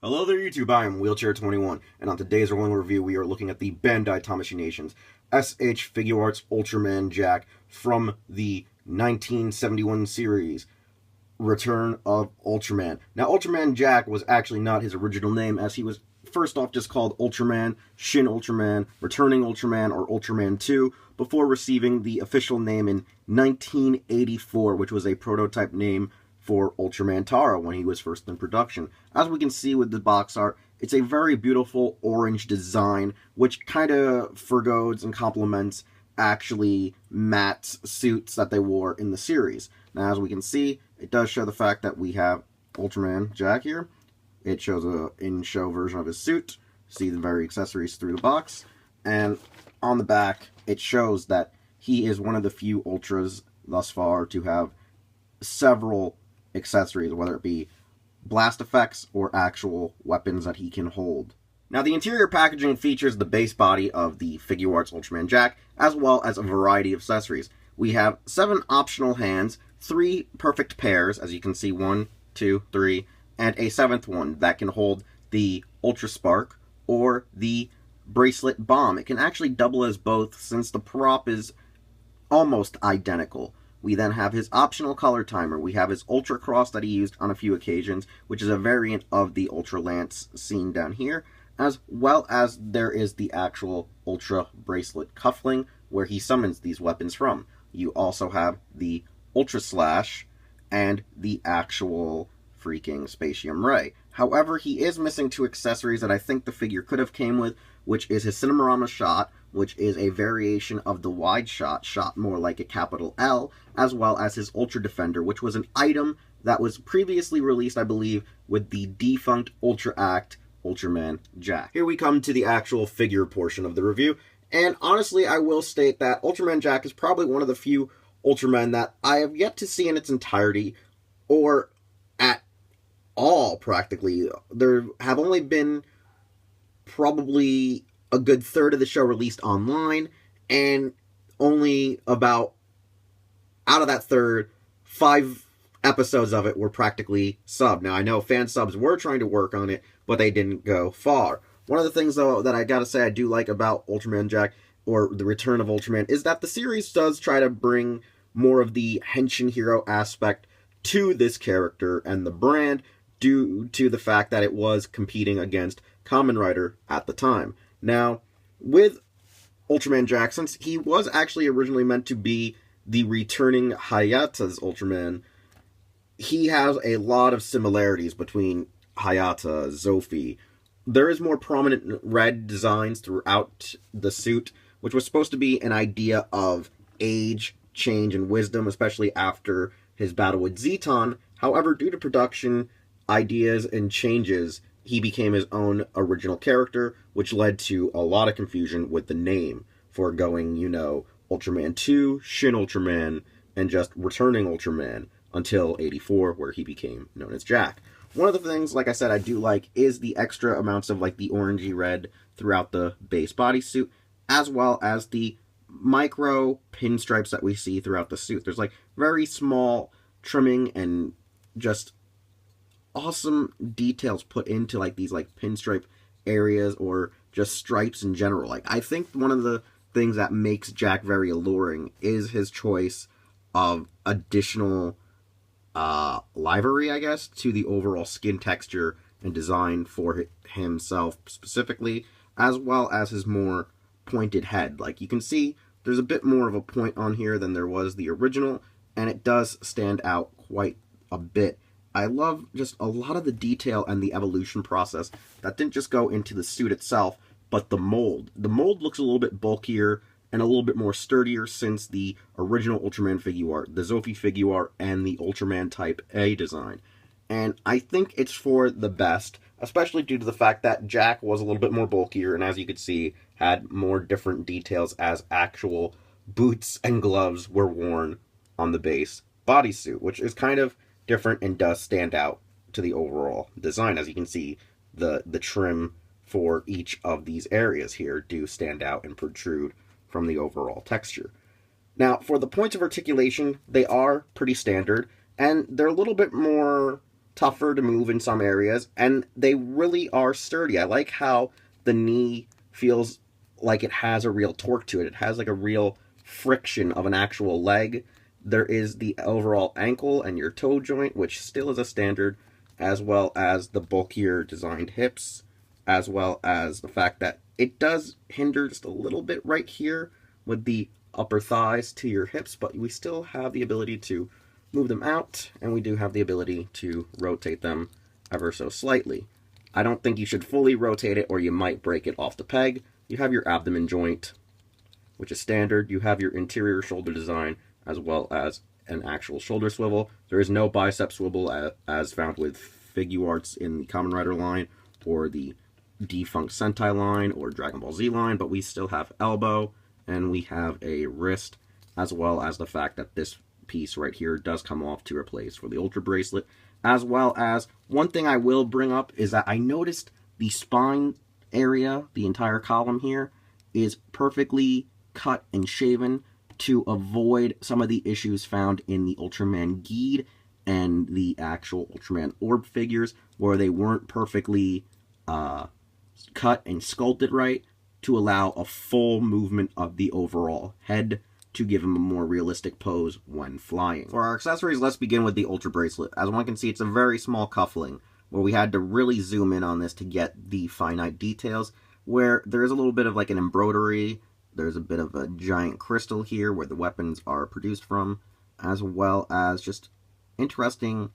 Hello there YouTube, I am Wheelchair21, and on today's rolling review we are looking at the Bandai Tamashii Nations S.H.Figuarts Ultraman Jack from the 1971 series, Return of Ultraman. Now Ultraman Jack was actually not his original name, as he was first off just called Ultraman, Shin Ultraman, Returning Ultraman, or Ultraman 2, before receiving the official name in 1984, which was a prototype name for Ultraman Tara when he was first in production. As we can see with the box art, it's a very beautiful orange design, which kind of forgoes and complements actually Matt's suits that they wore in the series. Now, as we can see, it does show the fact that we have Ultraman Jack here. It shows a in-show version of his suit. See the very accessories through the box. And on the back, it shows that he is one of the few Ultras thus far to have several accessories, whether it be blast effects or actual weapons that he can hold. Now, the interior packaging features the base body of the Figuarts Ultraman Jack, as well as a variety of accessories. We have 7 optional hands, 3 perfect pairs, as you can see, 1, 2, 3, and a 7th one that can hold the Ultra Spark or the Bracelet Bomb. It can actually double as both, since the prop is almost identical. We then have his optional color timer. We have his Ultra Cross that he used on a few occasions, which is a variant of the Ultra Lance seen down here, as well as there is the actual Ultra Bracelet Cuffling, where he summons these weapons from. You also have the Ultra Slash and the actual freaking Spatium Ray. However, he is missing 2 accessories that I think the figure could have came with, which is his Cinemarama Shot, which is a variation of the wide shot, shot more like a capital L, as well as his Ultra Defender, which was an item that was previously released, I believe, with the defunct Ultra Act Ultraman Jack. Here we come to the actual figure portion of the review, and honestly, I will state that Ultraman Jack is probably one of the few Ultramen that I have yet to see in its entirety, or at all, practically. There have only been probably a good third of the show released online, and only about, out of that third, 5 episodes of it were practically subbed. Now, I know fan subs were trying to work on it, but they didn't go far. One of the things, though, that I gotta say I do like about Ultraman Jack, or the Return of Ultraman, is that the series does try to bring more of the henshin hero aspect to this character and the brand, due to the fact that it was competing against Kamen Rider at the time. Now, with Ultraman Jack, since he was actually originally meant to be the returning Hayata's Ultraman, he has a lot of similarities between Hayata, Zoffy. There is more prominent red designs throughout the suit, which was supposed to be an idea of age, change, and wisdom, especially after his battle with Zeton. However, due to production ideas and changes, he became his own original character, which led to a lot of confusion with the name, for going, you know, Ultraman 2, Shin Ultraman, and just Returning Ultraman, until 84, where he became known as Jack. One of the things, like I said, I do like is the extra amounts of, like, the orangey red throughout the base bodysuit, as well as the micro pinstripes that we see throughout the suit. There's, like, very small trimming and just awesome details put into, like, these, like, pinstripe areas, or just stripes in general. Like, I think one of the things that makes Jack very alluring is his choice of additional livery, I guess, to the overall skin texture and design for himself specifically, as well as his more pointed head. Like, you can see there's a bit more of a point on here than there was the original, and it does stand out quite a bit. I love just a lot of the detail and the evolution process that didn't just go into the suit itself, but the mold. The mold looks a little bit bulkier and a little bit more sturdier since the original Ultraman Figuart, the Zoffy Figuart, and the Ultraman Type A design. And I think it's for the best, especially due to the fact that Jack was a little bit more bulkier, and as you could see, had more different details as actual boots and gloves were worn on the base bodysuit, which is kind of different and does stand out to the overall design. As you can see, the trim for each of these areas here do stand out and protrude from the overall texture. Now, for the points of articulation, they are pretty standard, and they're a little bit more tougher to move in some areas, and they really are sturdy. I like how the knee feels like it has a real torque to it. It has like a real friction of an actual leg. There is the overall ankle and your toe joint, which still is a standard, as well as the bulkier designed hips, as well as the fact that it does hinder just a little bit right here with the upper thighs to your hips, but we still have the ability to move them out, and we do have the ability to rotate them ever so slightly. I don't think you should fully rotate it or you might break it off the peg. You have your abdomen joint, which is standard. You have your interior shoulder design, as well as an actual shoulder swivel. There is no bicep swivel as found with Figuarts in the Kamen Rider line, or the defunct Sentai line, or Dragon Ball Z line, but we still have elbow, and we have a wrist, as well as the fact that this piece right here does come off to replace for the Ultra Bracelet, as well as one thing I will bring up is that I noticed the spine area, the entire column here, is perfectly cut and shaven to avoid some of the issues found in the Ultraman Guide and the actual Ultraman Orb figures, where they weren't perfectly cut and sculpted right to allow a full movement of the overall head to give him a more realistic pose when flying. For our accessories, let's begin with the Ultra Bracelet. As one can see, it's a very small cuffling, where we had to really zoom in on this to get the finite details, where there is a little bit of like an embroidery, there's a bit of a giant crystal here where the weapons are produced from, as well as just interesting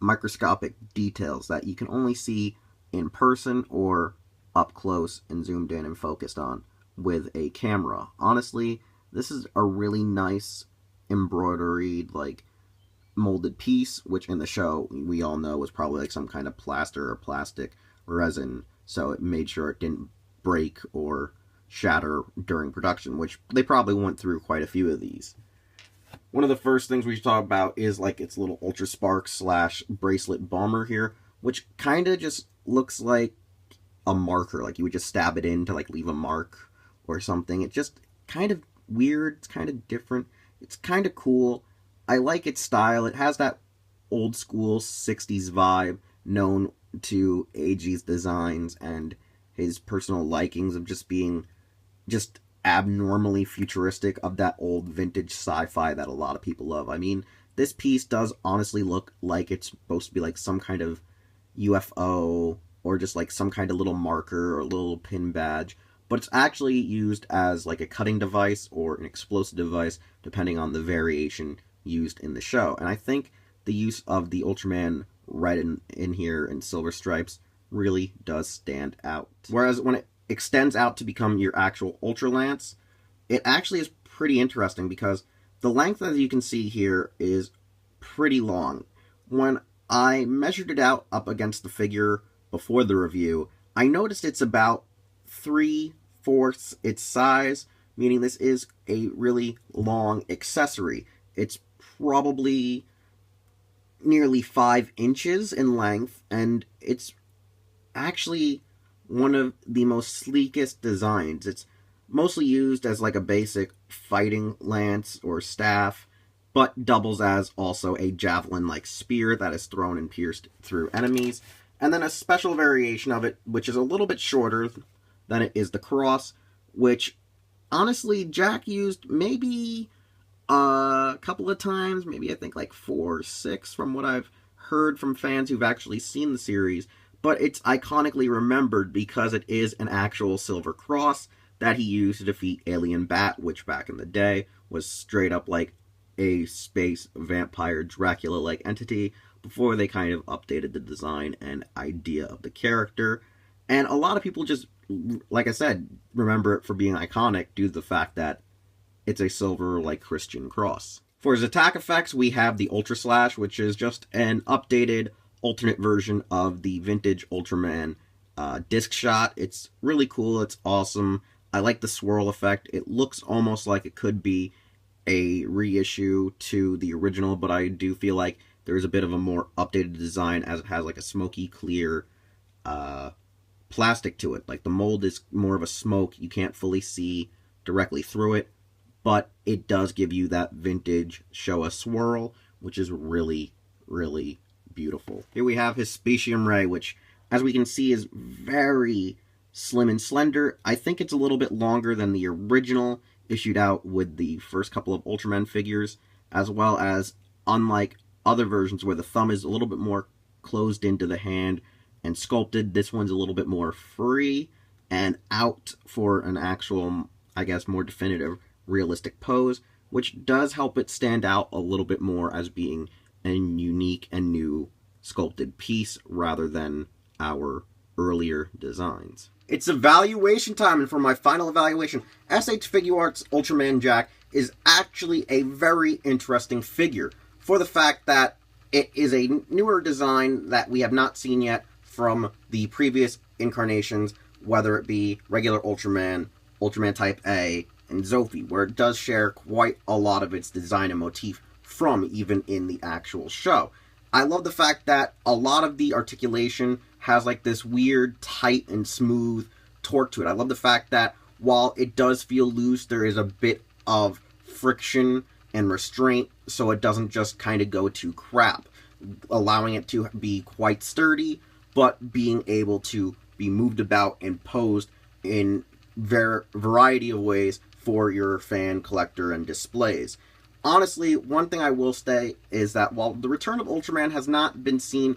microscopic details that you can only see in person or up close and zoomed in and focused on with a camera. Honestly, this is a really nice embroidered, like, molded piece, which in the show we all know was probably like some kind of plaster or plastic resin, so it made sure it didn't break or shatter during production, which they probably went through quite a few of these. One of the first things we should talk about is like its little Ultra Spark / Bracelet Bomber here, which kind of just looks like a marker, like you would just stab it in to like leave a mark or something. It just kind of weird, it's kind of different, it's kind of cool. I like its style. It has that old school 60s vibe known to AG's designs and his personal likings of just being just abnormally futuristic, of that old vintage sci-fi that a lot of people love. I mean, this piece does honestly look like it's supposed to be like some kind of UFO or just like some kind of little marker or little pin badge, but it's actually used as like a cutting device or an explosive device depending on the variation used in the show. And I think the use of the Ultraman right in here in silver stripes really does stand out. Whereas when it extends out to become your actual Ultra Lance, it actually is pretty interesting because the length, as you can see here, is pretty long. When I measured it out up against the figure before the review, I noticed it's about 3/4 its size, meaning this is a really long accessory. It's probably nearly 5 inches in length, and it's actually one of the most sleekest designs. It's mostly used as like a basic fighting lance or staff, but doubles as also a javelin-like spear that is thrown and pierced through enemies. And then a special variation of it, which is a little bit shorter than it is the cross, which honestly Jack used maybe a couple of times, maybe I think like 4 or 6 from what I've heard from fans who've actually seen the series, but it's iconically remembered because it is an actual silver cross that he used to defeat Alien Bat, which back in the day was straight up like a space vampire Dracula-like entity, before they kind of updated the design and idea of the character. And a lot of people just, like I said, remember it for being iconic due to the fact that it's a silver, like, Christian cross. For his attack effects, we have the Ultra Slash, which is just an updated, alternate version of the vintage Ultraman disc shot. It's really cool, it's awesome. I like the swirl effect. It looks almost like it could be a reissue to the original, but I do feel like there's a bit of a more updated design as it has like a smoky clear plastic to it. Like the mold is more of a smoke, you can't fully see directly through it, but it does give you that vintage Showa swirl, which is really, really beautiful. Here we have his Specium Ray, which, as we can see, is very slim and slender. I think it's a little bit longer than the original issued out with the first couple of Ultraman figures, as well as, unlike other versions where the thumb is a little bit more closed into the hand and sculpted, this one's a little bit more free and out for an actual, I guess, more definitive, realistic pose, which does help it stand out a little bit more as being a unique and new sculpted piece rather than our earlier designs. It's evaluation time, and for my final evaluation, S.H.Figuarts Ultraman Jack is actually a very interesting figure for the fact that it is a newer design that we have not seen yet from the previous incarnations, whether it be regular Ultraman, Ultraman Type A, and Zoffy, where it does share quite a lot of its design and motif from even in the actual show. I love the fact that a lot of the articulation has like this weird, tight, and smooth torque to it. I love the fact that while it does feel loose, there is a bit of friction and restraint, so it doesn't just kind of go to crap, allowing it to be quite sturdy, but being able to be moved about and posed in variety of ways for your fan, collector, and displays. Honestly, one thing I will say is that while the Return of Ultraman has not been seen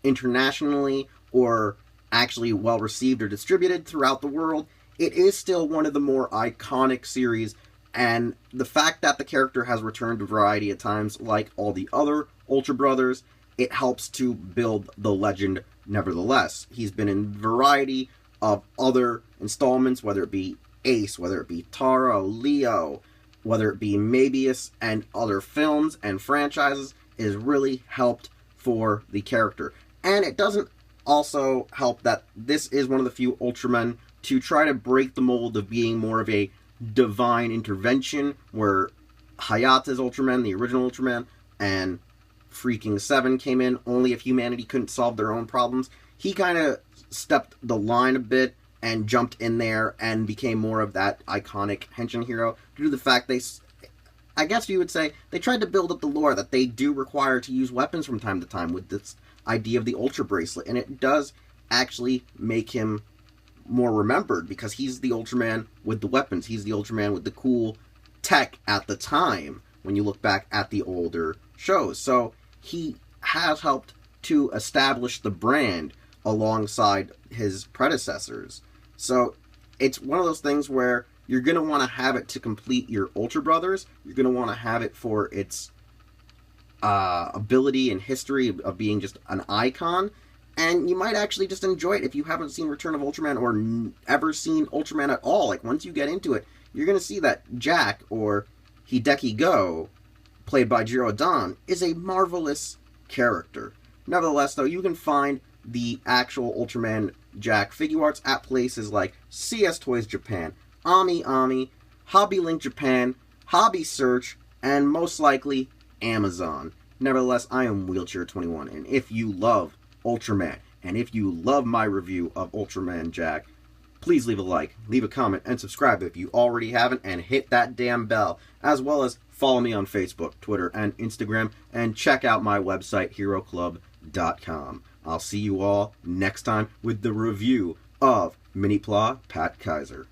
internationally or actually well received or distributed throughout the world, it is still one of the more iconic series, and the fact that the character has returned a variety of times like all the other Ultra Brothers, it helps to build the legend nevertheless. He's been in a variety of other installments, whether it be Ace, whether it be Taro, Leo, whether it be Mabius, and other films and franchises. It has really helped for the character. And it doesn't also help that this is one of the few Ultramen to try to break the mold of being more of a divine intervention, where Hayata's Ultraman, the original Ultraman, and freaking 7 came in only if humanity couldn't solve their own problems. He kind of stepped the line a bit and jumped in there and became more of that iconic henshin hero due to the fact I guess you would say, they tried to build up the lore that they do require to use weapons from time to time with this idea of the Ultra Bracelet, and it does actually make him more remembered because he's the Ultraman with the weapons. He's the Ultraman with the cool tech at the time when you look back at the older shows. So he has helped to establish the brand alongside his predecessors. So it's one of those things where you're going to want to have it to complete your Ultra Brothers. You're going to want to have it for its ability and history of being just an icon. And you might actually just enjoy it if you haven't seen Return of Ultraman or ever seen Ultraman at all. Like, once you get into it, you're going to see that Jack, or Hideki Go, played by Jiro Dan, is a marvelous character. Nevertheless, though, you can find the actual Ultraman Jack Figuarts at places like CS Toys Japan, Ami, Hobby Link Japan, Hobby Search, and most likely Amazon. Nevertheless, I am Wheelchair21, and if you love Ultraman, and if you love my review of Ultraman Jack, please leave a like, leave a comment, and subscribe if you already haven't, and hit that damn bell, as well as follow me on Facebook, Twitter, and Instagram, and check out my website, HeroClub.com. I'll see you all next time with the review of Mini-Pla Pat Kaiser.